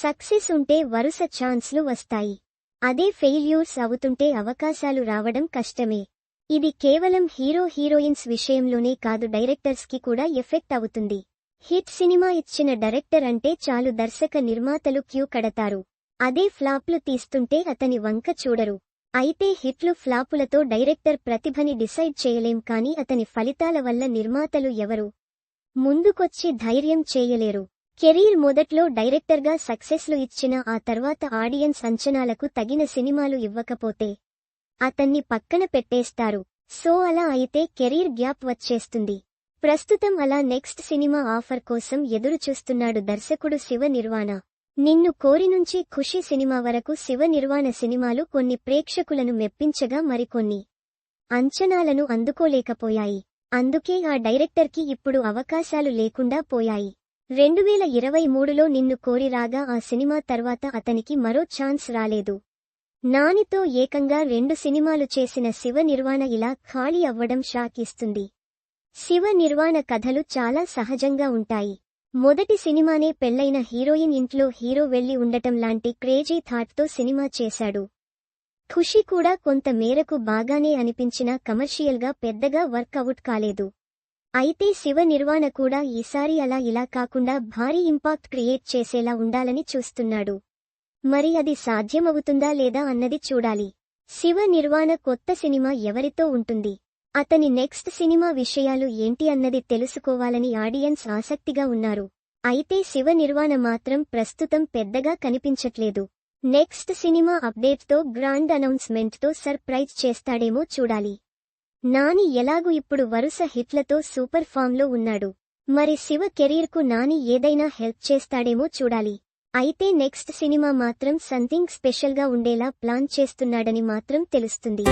Success ఉంటే వరుస ఛాన్స్లు వస్తాయి. అదే ఫెయిల్యూర్స్ అవుతుంటే అవకాశాలు రావడం కష్టమే. ఇది కేవలం హీరోయిన్స్ విషయంలోనే కాదు, డైరెక్టర్స్ కి కూడా ఎఫెక్ట్ అవుతుంది. హిట్ సినిమా ఇచ్చిన డైరెక్టర్ అంటే చాలు దర్శక నిర్మాతలు క్యూ కడతారు. అదే ఫ్లాప్లు తీస్తుంటే అతని వంక చూడరు. అయితే హిట్లు ఫ్లాపులతో డైరెక్టర్ ప్రతిభని డిసైడ్ చేయలేం, కానీ అతని ఫలితాల వల్ల నిర్మాతలు ఎవరు ముందుకొచ్చి ధైర్యం చేయలేరు. కెరీర్ మొదట్లో డైరెక్టర్గా సక్సెస్లు ఇచ్చినా ఆ తర్వాత ఆడియన్స్ అంచనాలకు తగిన సినిమాలు ఇవ్వకపోతే అతన్ని పక్కన పెట్టేస్తారు. సో అలా అయితే కెరీర్ గ్యాప్ వచ్చేస్తుంది. ప్రస్తుతం అలా నెక్స్ట్ సినిమా ఆఫర్ కోసం ఎదురు చూస్తున్నాడు దర్శకుడు శివ నిర్వాణ. నిన్ను కోరి నుంచి ఖుషి సినిమా వరకు శివ నిర్వాణ సినిమాలు కొన్ని ప్రేక్షకులను మెప్పించగా మరికొన్ని అంచనాలను అందుకోలేకపోయాయి. అందుకే ఆ డైరెక్టర్కి ఇప్పుడు అవకాశాలు లేకుండా పోయాయి. 2023లో నిన్ను కోరి రాగా ఆ సినిమా తర్వాత అతనికి మరో ఛాన్స్ రాలేదు. నానితో ఏకంగా 2 సినిమాలు చేసిన శివ నిర్వాణ ఇలా ఖాళీ అవ్వడం షాక్ ఇస్తుంది. శివ నిర్వాణ కథలు చాలా సహజంగా ఉంటాయి. మొదటి సినిమానే పెళ్లైన హీరోయిన్ ఇంట్లో హీరో వెళ్లి ఉండటం లాంటి క్రేజీ థాట్తో సినిమా చేశాడు. ఖుషి కూడా కొంత మేరకు బాగానే అనిపించినా కమర్షియల్గా పెద్దగా వర్కవుట్ కాలేదు. అయితే శివ నిర్వాణ కూడా ఈసారి అలా ఇలా కాకుండా భారీ ఇంపాక్ట్ క్రియేట్ చేసేలా ఉండాలని చూస్తున్నాడు. మరి అది సాధ్యమవుతుందా లేదా అన్నది చూడాలి. శివ నిర్వాణ కొత్త సినిమా ఎవరితో ఉంటుంది, అతని నెక్స్ట్ సినిమా విషయాలు ఏంటి అన్నది తెలుసుకోవాలని ఆడియన్స్ ఆసక్తిగా ఉన్నారు. అయితే శివ నిర్వాణ మాత్రం ప్రస్తుతం పెద్దగా కనిపించట్లేదు. నెక్స్ట్ సినిమా అప్డేట్తో గ్రాండ్ అనౌన్స్మెంట్తో సర్ప్రైజ్ చేస్తాడేమో చూడాలి. నాని ఎలాగూ ఇప్పుడు వరుస హిట్లతో సూపర్ ఫామ్లో ఉన్నాడు. మరి శివ కెరీర్కు నాని ఏదైనా హెల్ప్ చేస్తాడేమో చూడాలి. అయితే నెక్స్ట్ సినిమా మాత్రం సంథింగ్ స్పెషల్గా ఉండేలా ప్లాన్ చేస్తున్నాడని మాత్రం తెలుస్తుంది.